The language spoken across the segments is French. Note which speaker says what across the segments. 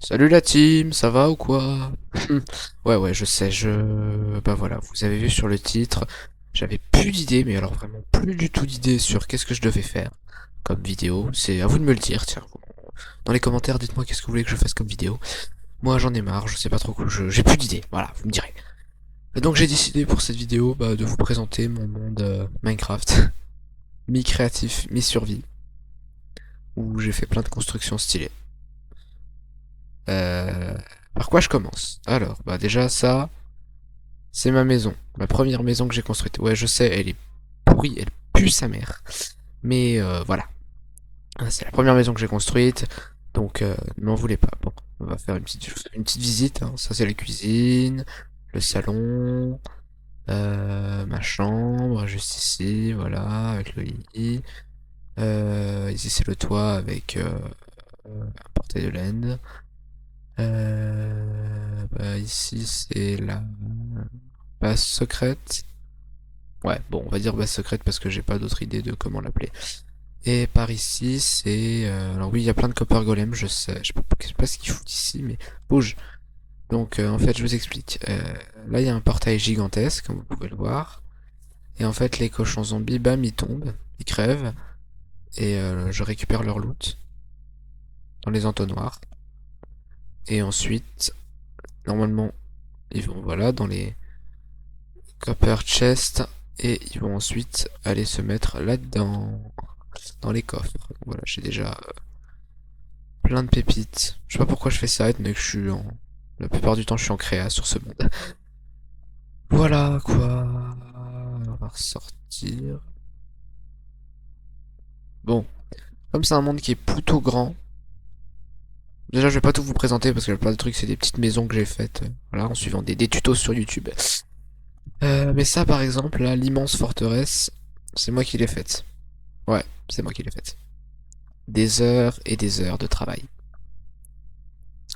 Speaker 1: Salut la team, ça va ou quoi? Ouais, je sais, Bah voilà, vous avez vu sur le titre, j'avais plus d'idées, mais alors vraiment plus du tout d'idées sur qu'est-ce que je devais faire comme vidéo. C'est à vous de me le dire, tiens. Dans les commentaires, dites-moi qu'est-ce que vous voulez que je fasse comme vidéo. Moi j'en ai marre, je sais pas trop quoi, j'ai plus d'idées, voilà, vous me direz. Et donc j'ai décidé pour cette vidéo de vous présenter mon monde Minecraft, mi-créatif, mi-survie, où j'ai fait plein de constructions stylées. Euh... Par quoi je commence? Alors, bah déjà ça, c'est ma maison. Ma première maison que j'ai construite. Ouais, je sais, elle est pourrie, elle pue sa mère. Mais voilà. C'est la première maison que j'ai construite. Donc ne m'en voulez pas. Bon, on va faire une petite visite, hein. Ça c'est la cuisine, le salon, ma chambre, juste ici, voilà, avec le lit. Ici c'est le toit avec un portail de laine. Bah, ici c'est la base secrète. Ouais, bon, on va dire base secrète parce que j'ai pas d'autre idée de comment l'appeler. Et par ici, c'est... alors oui, il y a plein de copper golem, je sais pas ce qu'ils foutent ici, mais bouge. Donc en fait, je vous explique. Là, il y a un portail gigantesque, comme vous pouvez le voir. Et en fait, les cochons zombies, bam, ils tombent, ils crèvent, et je récupère leur loot dans les entonnoirs. Et ensuite, normalement, ils vont, voilà, dans les copper chests, et ils vont ensuite aller se mettre là-dedans. Dans les coffres. Donc voilà, j'ai déjà plein de pépites. Je sais pas pourquoi je fais ça, étant donné que je suis en... La plupart du temps, je suis en créa sur ce monde. Voilà, quoi. On va ressortir. Bon, comme c'est un monde qui est plutôt grand, déjà, je vais pas tout vous présenter parce que la plupart des trucs, c'est des petites maisons que j'ai faites, voilà, en suivant des tutos sur YouTube. Mais ça, par exemple, là, l'immense forteresse, c'est moi qui l'ai faite. Ouais, c'est moi qui l'ai faite. Des heures et des heures de travail.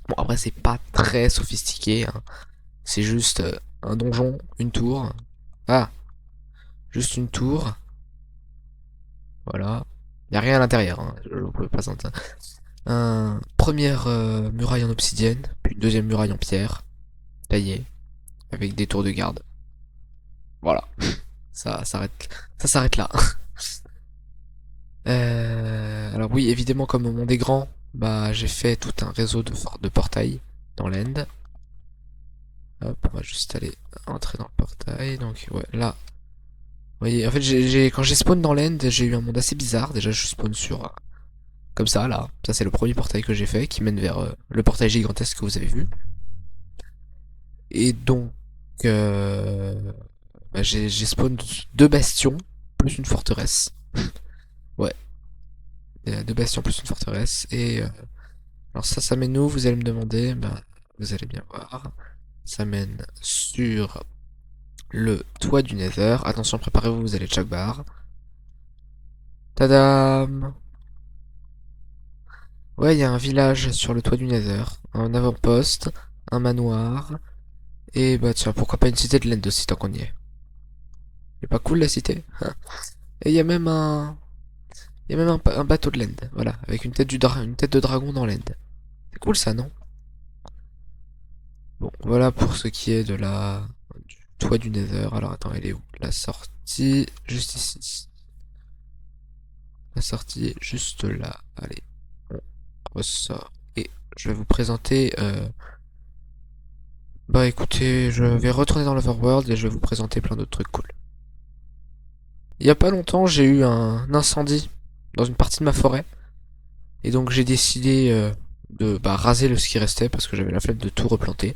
Speaker 1: Bon, après, c'est pas très sophistiqué, hein. C'est juste un donjon, une tour. Ah, juste une tour. Voilà. Y a rien à l'intérieur, hein. Je vous pouvez pas entendre. Un première muraille en obsidienne, puis une deuxième muraille en pierre, taillée, avec des tours de garde. Voilà. Ça s'arrête là. Alors oui, évidemment, comme mon monde est grand, bah j'ai fait tout un réseau de portails dans l'end. Hop, on va juste aller entrer dans le portail. Donc ouais, là, voyez, en fait, quand j'ai spawn dans l'end, j'ai eu un monde assez bizarre. Déjà, je spawn sur... comme ça, là. Ça, c'est le premier portail que j'ai fait, qui mène vers le portail gigantesque que vous avez vu. Et donc, j'ai spawn deux bastions, plus une forteresse. Ouais, deux bastions plus une forteresse. Et alors ça mène où, vous allez me demander. Ben, vous allez bien voir. Ça mène sur le toit du Nether. Attention, préparez-vous, vous allez chaque bar. Tadam! Ouais, il y a un village sur le toit du Nether, un avant-poste, un manoir, et bah tiens, pourquoi pas une cité de l'End aussi tant qu'on y est. C'est pas cool la cité? Hein. Et il y a même un bateau de l'End, voilà, avec une tête de dragon dans l'End. C'est cool ça, non? Bon, voilà pour ce qui est du toit du Nether. Alors attends, elle est où? La sortie, juste ici. La sortie est juste là. Allez, on ressort. Et je vais vous présenter bah écoutez, je vais retourner dans l'Overworld et je vais vous présenter plein d'autres trucs cool. Il y a pas longtemps, j'ai eu un incendie dans une partie de ma forêt. Et donc j'ai décidé de raser ce qui restait parce que j'avais la flemme de tout replanter.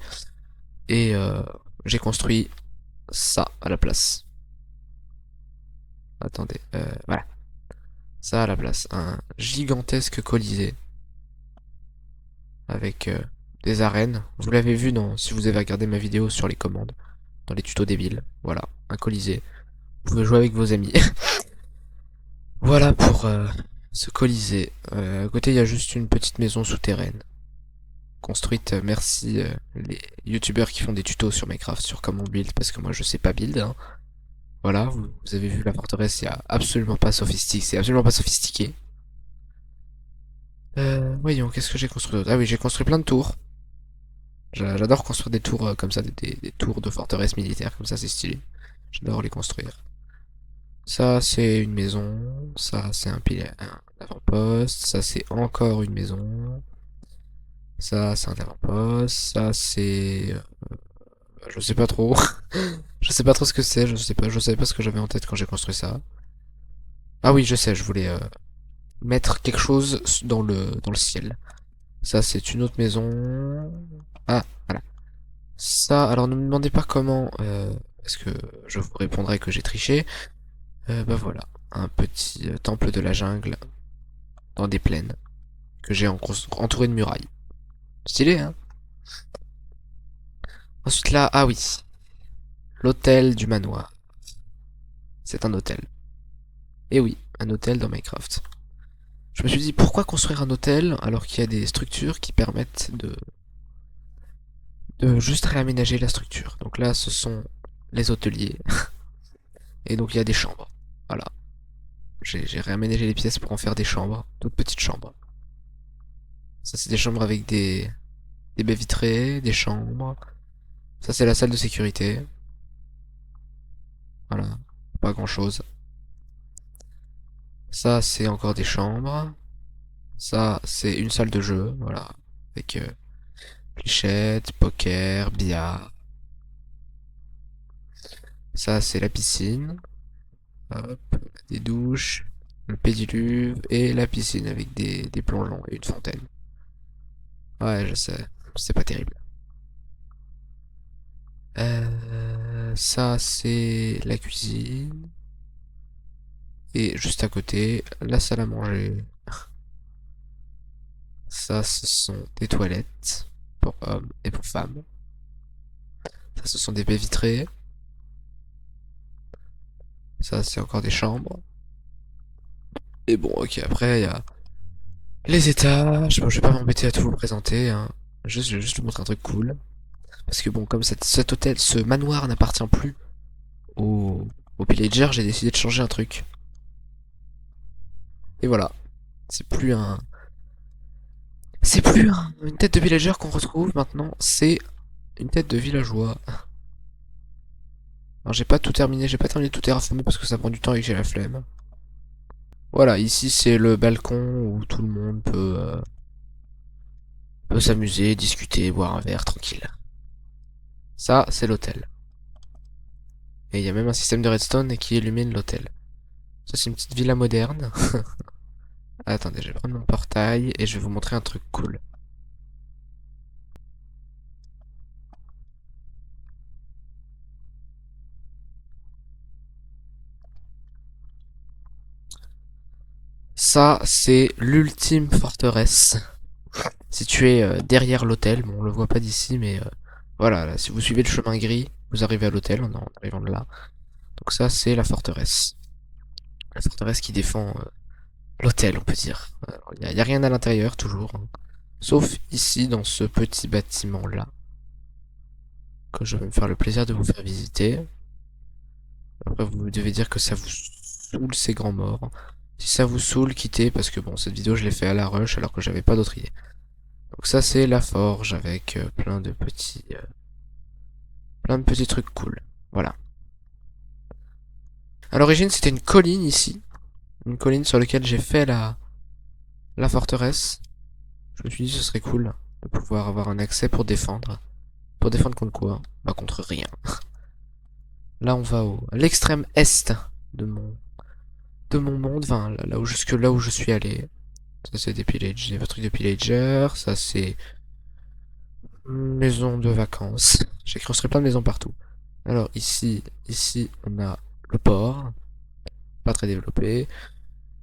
Speaker 1: Et j'ai construit ça à la place. Attendez, voilà. Ça à la place. Un gigantesque colisée. Avec des arènes. Vous l'avez vu si vous avez regardé ma vidéo sur les commandes. Dans les tutos débiles. Voilà, un colisée. Vous pouvez jouer avec vos amis. Voilà pour ce Colisée. À côté, il y a juste une petite maison souterraine. Construite, merci les youtubeurs qui font des tutos sur Minecraft sur comment build, parce que moi je sais pas build, hein. Voilà, vous avez vu la forteresse, c'est absolument pas sophistiqué. Voyons, qu'est-ce que j'ai construit d'autre? Ah oui, j'ai construit plein de tours. J'adore construire des tours comme ça, des tours de forteresse militaire, comme ça c'est stylé. J'adore les construire. Ça c'est une maison, ça c'est un avant-poste, ça c'est encore une maison, ça c'est un avant-poste, ça c'est... je sais pas trop. Je sais pas trop ce que c'est, je savais pas ce que j'avais en tête quand j'ai construit ça. Ah oui, je sais, je voulais mettre quelque chose dans le ciel. Ça c'est une autre maison. Ah, voilà. Ça, alors ne me demandez pas comment, parce que je vous répondrai que j'ai triché. Bah voilà, un petit temple de la jungle dans des plaines que j'ai entouré de murailles. Stylé, hein? Ensuite là, ah oui, l'hôtel du manoir. C'est un hôtel. Et oui, un hôtel dans Minecraft. Je me suis dit, pourquoi construire un hôtel alors qu'il y a des structures qui permettent de juste réaménager la structure. Donc là, ce sont les hôteliers. Et donc il y a des chambres. Voilà. J'ai réaménagé les pièces pour en faire des chambres, toutes petites chambres. Ça, c'est des chambres avec des baies vitrées, des chambres. Ça, c'est la salle de sécurité. Voilà, pas grand-chose. Ça, c'est encore des chambres. Ça, c'est une salle de jeu, voilà, avec fléchettes, poker, billard. Ça, c'est la piscine. Hop, des douches, le pédiluve et la piscine avec des plongeons et une fontaine. Ouais, je sais, c'est pas terrible. Ça, c'est la cuisine. Et juste à côté, la salle à manger. Ça, ce sont des toilettes pour hommes et pour femmes. Ça, ce sont des baies vitrées. Ça, c'est encore des chambres. Et bon, ok, après, il y a les étages. Bon, je vais pas m'embêter à tout vous présenter, hein. Je vais juste vous montrer un truc cool. Parce que bon, comme cet hôtel, ce manoir n'appartient plus au pillager, j'ai décidé de changer un truc. Et voilà. C'est plus un... une tête de villager qu'on retrouve maintenant, c'est une tête de villageois. Alors j'ai pas terminé de tout terraformer parce que ça prend du temps et que j'ai la flemme. Voilà, ici c'est le balcon où tout le monde peut s'amuser, discuter, boire un verre tranquille. Ça, c'est l'hôtel. Et il y a même un système de redstone qui illumine l'hôtel. Ça, c'est une petite villa moderne. Attendez, je vais prendre mon portail et je vais vous montrer un truc cool. Ça, c'est l'ultime forteresse située derrière l'hôtel. Bon, on le voit pas d'ici, mais voilà, là, si vous suivez le chemin gris, vous arrivez à l'hôtel en arrivant de là. Donc ça, c'est la forteresse. La forteresse qui défend l'hôtel, on peut dire. Il y a rien à l'intérieur, toujours, hein. Sauf ici, dans ce petit bâtiment-là, que je vais me faire le plaisir de vous faire visiter. Après, vous devez dire que ça vous saoule ces grands morts. Si ça vous saoule, quittez, parce que bon, cette vidéo, je l'ai fait à la rush, alors que j'avais pas d'autre idée. Donc ça, c'est la forge, avec plein de petits trucs cool. Voilà. À l'origine, c'était une colline ici. Une colline sur laquelle j'ai fait la forteresse. Je me suis dit, ce serait cool de pouvoir avoir un accès pour défendre. Pour défendre contre quoi? Bah contre rien. Là on va à l'extrême est de mon monde, enfin là où je suis allé. Ça c'est des pillages, des trucs de pillager, ça c'est maison de vacances. J'ai construit plein de maisons partout. Alors ici on a le port, pas très développé.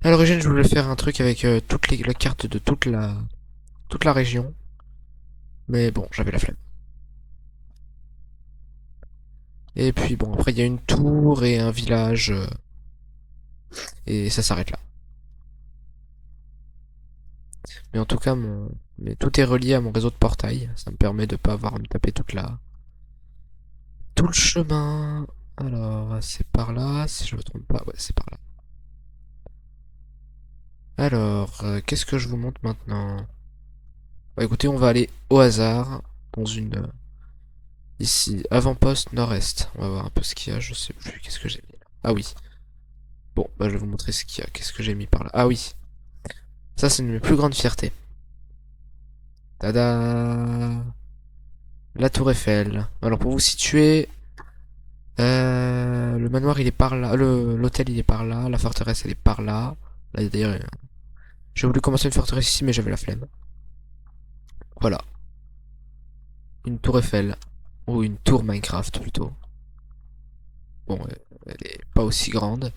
Speaker 1: À l'origine je voulais faire un truc avec la carte de toute la région. Mais bon, j'avais la flemme. Et puis bon, après il y a une tour et un village, et ça s'arrête là. Mais en tout cas, mais tout est relié à mon réseau de portail. Ça me permet de pas avoir à me taper tout le chemin. Alors, c'est par là, si je me trompe pas. Ouais, c'est par là. Alors, qu'est-ce que je vous montre maintenant? Bah écoutez, on va aller au hasard. dans une... ici, avant-poste nord-est. On va voir un peu ce qu'il y a, je sais plus, qu'est-ce que j'ai mis là. Ah oui. Bon, bah je vais vous montrer ce qu'il y a, qu'est-ce que j'ai mis par là. Ah oui. Ça, c'est une de mes plus grandes fiertés. Tada! La tour Eiffel. Alors pour vous situer, le manoir il est par là, l'hôtel il est par là, la forteresse elle est par là. Là d'ailleurs, j'ai voulu commencer une forteresse ici mais j'avais la flemme. Voilà, une tour Eiffel. Ou une tour Minecraft plutôt. Bon, elle est pas aussi grande,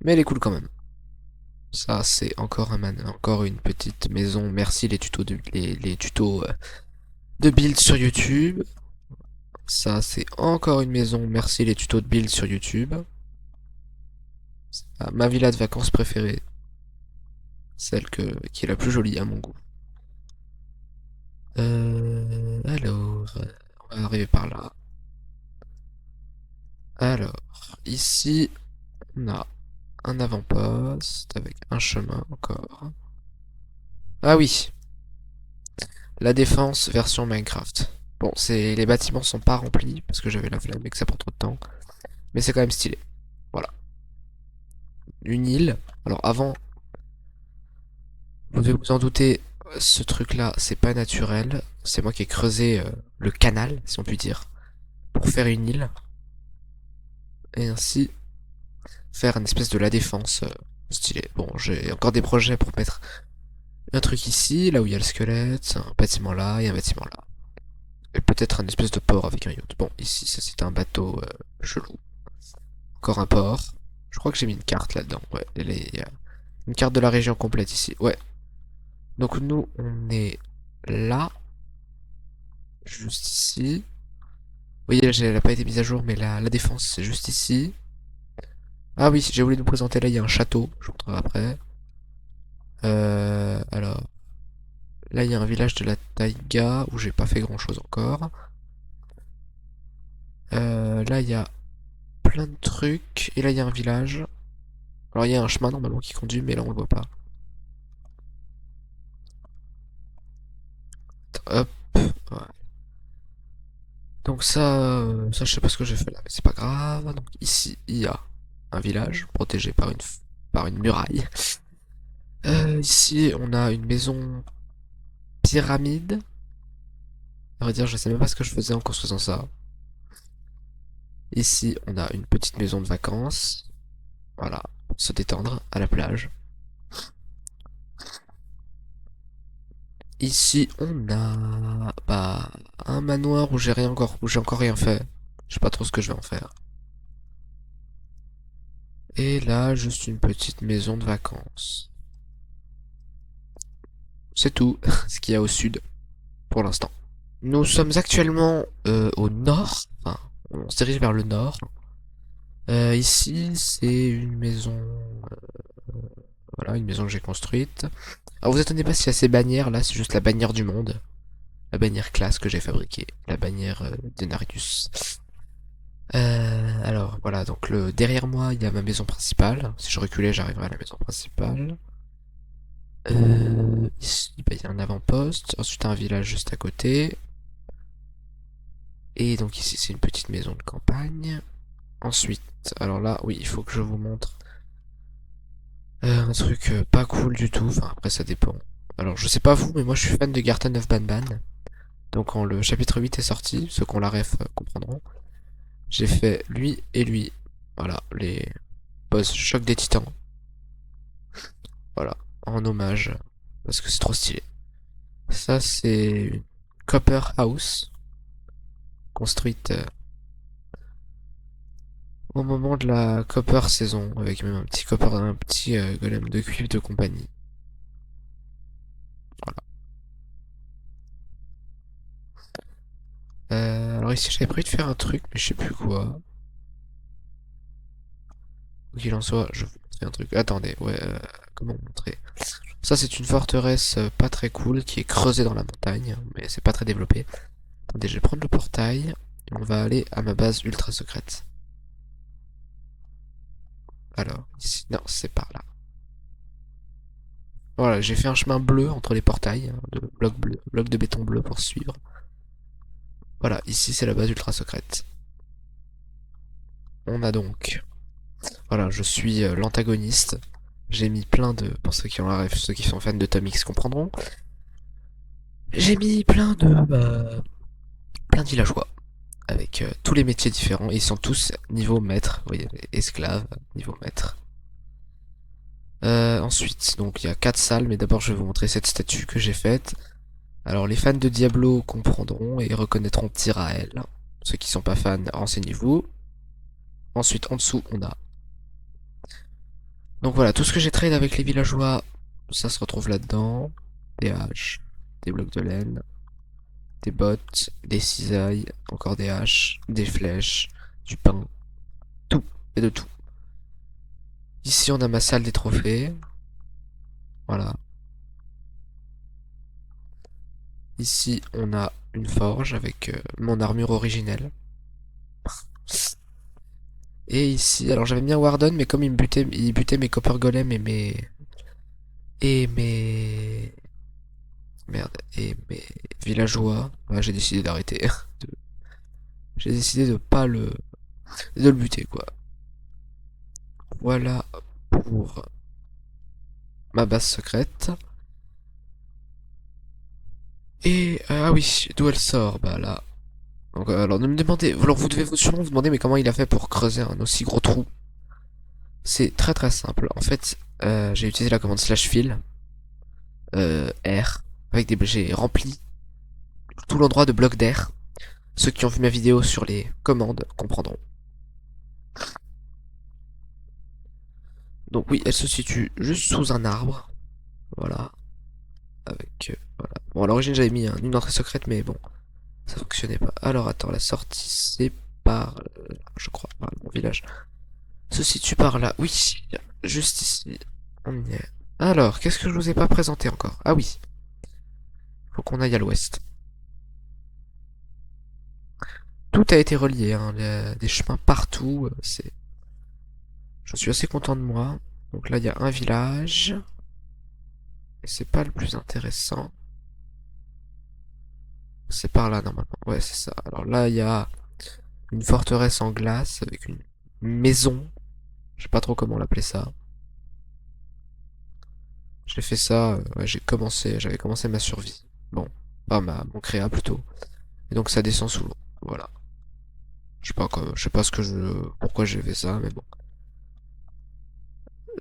Speaker 1: mais elle est cool quand même. Ça c'est encore encore une petite maison. Merci les tutos les tutos de build sur YouTube. Ça c'est encore une maison. Merci les tutos de build sur YouTube. Ah, ma villa de vacances préférée. Celle qui est la plus jolie à mon goût. Alors, on va arriver par là. Alors, ici, on a un avant-poste avec un chemin encore. Ah oui, la défense version Minecraft. Bon, les bâtiments sont pas remplis parce que j'avais la flemme et que ça prend trop de temps. Mais c'est quand même stylé. Voilà. Une île. Alors avant, vous devez vous en douter, ce truc-là, c'est pas naturel. C'est moi qui ai creusé le canal, si on peut dire, pour faire une île. Et ainsi faire une espèce de la défense stylé. Bon, j'ai encore des projets pour mettre un truc ici, là où il y a le squelette, un bâtiment là et un bâtiment là. Et peut-être un espèce de port avec un yacht. Bon, ici, ça c'est un bateau chelou. Encore un port. Je crois que j'ai mis une carte là-dedans. Ouais, il y a une carte de la région complète ici. Ouais. Donc nous, on est là. Juste ici. Vous voyez, elle n'a pas été mise à jour, mais la défense, c'est juste ici. Ah oui, j'ai voulu nous présenter, là, il y a un château. Je vous montrerai après. Alors, là, il y a un village de la taïga, où j'ai pas fait grand-chose encore. Là, il y a plein de trucs. Et là, il y a un village. Alors, il y a un chemin, normalement, qui conduit, mais là, on le voit pas. Hop. Ouais. Donc ça, je sais pas ce que j'ai fait là, mais c'est pas grave. Donc ici, il y a un village protégé par une muraille. Ici, on a une maison pyramide. À vrai dire, je sais même pas ce que je faisais en construisant ça. Ici, on a une petite maison de vacances. Voilà, pour se détendre à la plage. Ici, on a bah, un manoir où j'ai encore rien fait. Je sais pas trop ce que je vais en faire. Et là, juste une petite maison de vacances. C'est tout ce qu'il y a au sud pour l'instant. Nous sommes actuellement au nord. Enfin, on se dirige vers le nord. Ici, c'est une maison. Voilà, une maison que j'ai construite. Alors, vous attendez pas si y a ces bannières là, c'est juste la bannière du monde. La bannière classe que j'ai fabriquée. La bannière Denarius. Alors, voilà, donc derrière moi, il y a ma maison principale. Si je reculais, j'arriverai à la maison principale. Ici, bah, il y a un avant-poste. Ensuite, un village juste à côté. Et donc ici, c'est une petite maison de campagne. Ensuite, alors là, oui, il faut que je vous montre un truc pas cool du tout. Enfin, après, ça dépend. Alors, je sais pas vous, mais moi, je suis fan de Garten of Banban. Donc, quand le chapitre 8 est sorti, ceux qui ont la ref comprendront. J'ai fait lui et lui. Voilà, les boss choc des titans. Voilà, en hommage. Parce que c'est trop stylé. Ça, c'est une Copper House. Construite au moment de la Copper saison. Avec même un petit golem de cuivre de compagnie. Voilà. Alors ici, j'avais prévu de faire un truc, mais je sais plus quoi. Quoi qu'il en soit, je vais vous montrer un truc. Attendez, ouais, comment vous montrer? Ça, c'est une forteresse pas très cool qui est creusée dans la montagne, mais c'est pas très développé. Attendez, je vais prendre le portail et on va aller à ma base ultra secrète. Alors, ici, non, c'est par là. Voilà, j'ai fait un chemin bleu entre les portails, de blocs de béton bleu pour suivre. Voilà, ici c'est la base ultra secrète. On a donc... Voilà, je suis l'antagoniste. J'ai mis plein de... Pour ceux qui ont la ref, ceux qui sont fans de Tom X comprendront. J'ai mis plein de villageois. Avec tous les métiers différents. Et ils sont tous niveau maître. Vous voyez, esclaves, niveau maître. Ensuite, donc il y a 4 salles, mais d'abord je vais vous montrer cette statue que j'ai faite. Alors les fans de Diablo comprendront et reconnaîtront Tyrael. Ceux qui sont pas fans, renseignez-vous. Ensuite, en dessous, on a... Donc voilà, tout ce que j'ai trade avec les villageois, ça se retrouve là-dedans. Des haches, des blocs de laine, des bottes, des cisailles, encore des haches, des flèches, du pain, tout, et de tout. Ici, on a ma salle des trophées. Voilà. Ici, on a une forge avec mon armure originelle. Et ici, alors j'avais mis un Warden, mais comme il butait mes Copper Golem et mes... Merde, et mes villageois, ouais, j'ai décidé d'arrêter. J'ai décidé de le buter, quoi. Voilà pour ma base secrète. Et, ah oui, d'où elle sort? Bah là. Donc, alors, ne me demandez, alors vous devez sûrement vous demander, mais comment il a fait pour creuser un aussi gros trou? C'est très très simple. En fait, j'ai utilisé la commande slash fill, R, avec j'ai rempli tout l'endroit de blocs d'air. Ceux qui ont vu ma vidéo sur les commandes comprendront. Donc oui, elle se situe juste sous un arbre. Voilà. Avec... voilà. Bon, à l'origine, j'avais mis une entrée secrète, mais bon, ça fonctionnait pas. Alors, attends, la sortie, c'est par... je crois, par mon village. Se situe par là. Oui, juste ici. On y est. Alors, qu'est-ce que je vous ai pas présenté encore? Ah oui. Faut qu'on aille à l'ouest. Tout a été relié, hein, des chemins partout. C'est... Je suis assez content de moi. Donc là, il y a un village. Et c'est pas le plus intéressant. C'est par là, normalement. Ouais, c'est ça. Alors là, il y a une forteresse en glace avec une maison. Je sais pas trop comment l'appeler ça. J'ai fait ça, ouais, j'avais commencé ma survie. Bon, pas mon créa plutôt. Et donc ça descend sous l'eau. Voilà. Je sais pas pourquoi j'ai fait ça, mais bon.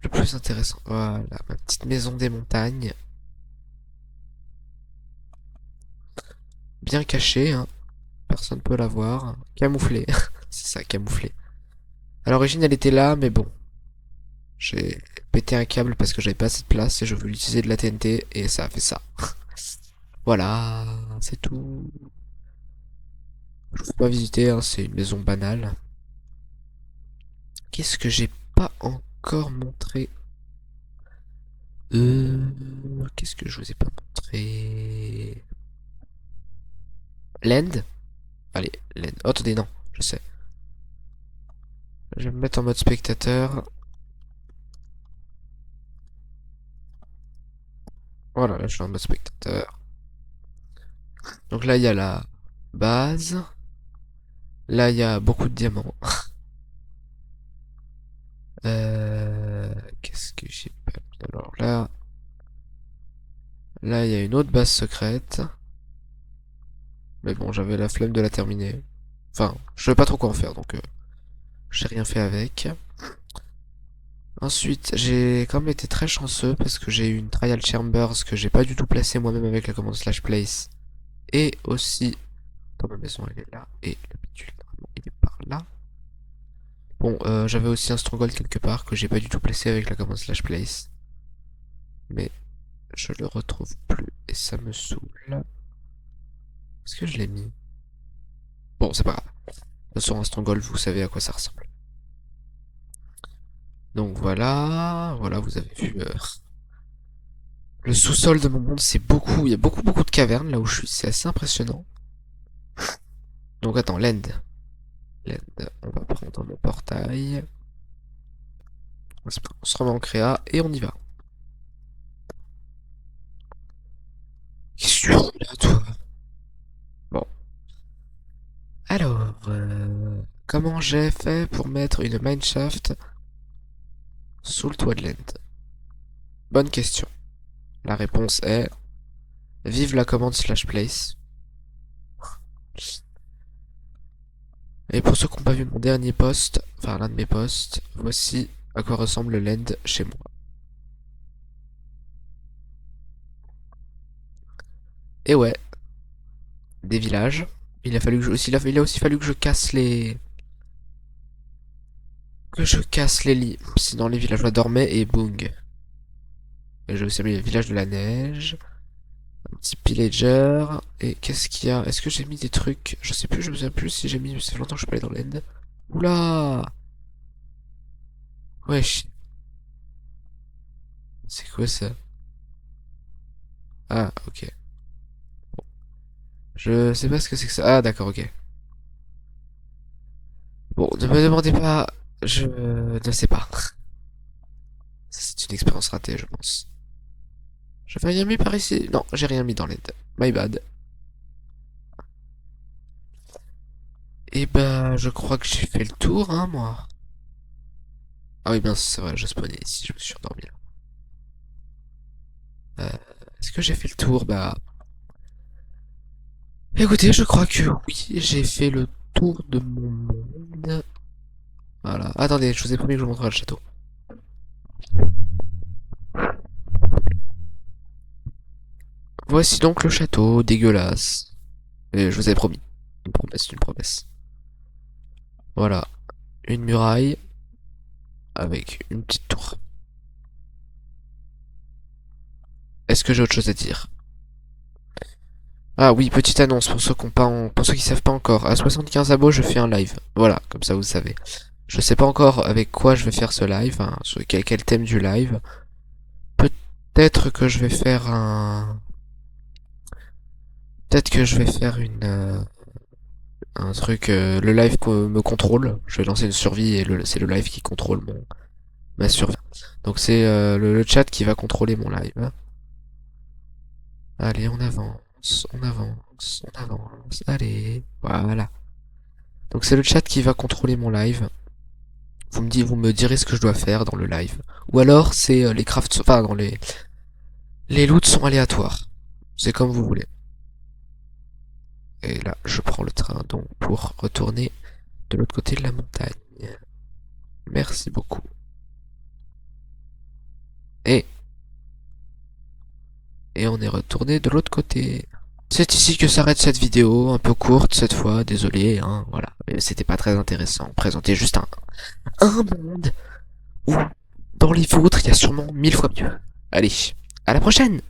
Speaker 1: Le plus intéressant, voilà, ma petite maison des montagnes. Bien cachée, hein. Personne peut la voir. Camouflée. C'est ça, camouflée. À l'origine, elle était là, mais bon. J'ai pété un câble parce que j'avais pas assez de place et je voulais utiliser de la TNT et ça a fait ça. Voilà, c'est tout. Je vous fais pas visiter, hein, c'est une maison banale. Qu'est-ce que j'ai pas encore montré? Qu'est-ce que je vous ai pas montré? Land? Allez, Land. Oh, attendez, non, je sais. Je vais me mettre en mode spectateur. Voilà, là je suis en mode spectateur. Donc là il y a la base. Là il y a beaucoup de diamants. Qu'est-ce que j'ai pas mis? Alors là il y a une autre base secrète. Mais bon, j'avais la flemme de la terminer. Enfin, je savais pas trop quoi en faire, donc j'ai rien fait avec. Ensuite, j'ai quand même été très chanceux parce que j'ai eu une Trial Chambers que j'ai pas du tout placée moi-même avec la commande slash place. Et aussi, dans ma maison, elle est là. Et le bidule, normalement, il est par là. Bon, j'avais aussi un stronghold quelque part que j'ai pas du tout placé avec la commande slash place. Mais je le retrouve plus et ça me saoule. Est-ce que je l'ai mis? Bon, c'est pas grave. Sur un stronghold, vous savez à quoi ça ressemble. Donc voilà, voilà, vous avez vu le sous-sol de mon monde, c'est beaucoup, il y a beaucoup de cavernes là où je suis, c'est assez impressionnant. Donc attends, l'end, on va prendre mon portail, on se remet en créa et on y va. Qu'est-ce que tu fais là, toi? Bon, Alors, comment j'ai fait pour mettre une mineshaft sous le toit de l'end? Bonne question. La réponse est vive la commande /place. Et pour ceux qui n'ont pas vu mon dernier post, enfin l'un de mes posts, voici à quoi ressemble le land chez moi. Et ouais, des villages. Il a fallu que il a aussi fallu que je casse les lits. Sinon les villageois dormaient et boung. Et j'ai aussi mis le village de la neige. Un petit pillager. Et qu'est-ce qu'il y a? Est-ce que j'ai mis des trucs? Je sais plus, je me souviens plus si j'ai mis. Ça fait longtemps que je suis pas allé dans l'end. Oula! Wesh. C'est quoi ça? Ah, ok. Je sais pas ce que c'est que ça. Ah, d'accord, ok. Bon, ne me demandez pas. Je ne sais pas. Ça, c'est une expérience ratée, je pense. J'avais rien mis par ici. Non, j'ai rien mis dans l'aide. My bad. Et ben, je crois que j'ai fait le tour, hein, moi. Ah oui, bien, c'est vrai, je spawnais ici, je me suis endormi là. Est-ce que j'ai fait le tour? Bah, écoutez, je crois que oui, j'ai fait le tour de mon monde. Voilà. Attendez, je vous ai promis que je vous montrerai le château. Voici donc le château, dégueulasse. Et je vous ai promis. Une promesse, une promesse. Voilà. Une muraille avec une petite tour. Est-ce que j'ai autre chose à dire? Ah oui, petite annonce pour ceux qui ont pas pour ceux qui savent pas encore. À 75 abos, je fais un live. Voilà, comme ça vous savez. Je sais pas encore avec quoi je vais faire ce live, hein, sur quel thème du live. Peut-être que je vais faire un... Peut-être que je vais faire un truc, le live me contrôle. Je vais lancer une survie et c'est le live qui contrôle ma survie. Donc c'est le chat qui va contrôler mon live, hein. Allez, on avance, on avance, on avance. Allez, voilà. Donc c'est le chat qui va contrôler mon live. Vous me direz ce que je dois faire dans le live. Ou alors c'est les crafts, enfin dans les loots sont aléatoires. C'est comme vous voulez. Et là, je prends le train donc pour retourner de l'autre côté de la montagne. Merci beaucoup. Et on est retourné de l'autre côté. C'est ici que s'arrête cette vidéo, un peu courte cette fois, désolé, hein, voilà. C'était pas très intéressant. Présenter juste un monde où, dans les vôtres, il y a sûrement 1000 fois mieux. Allez, à la prochaine!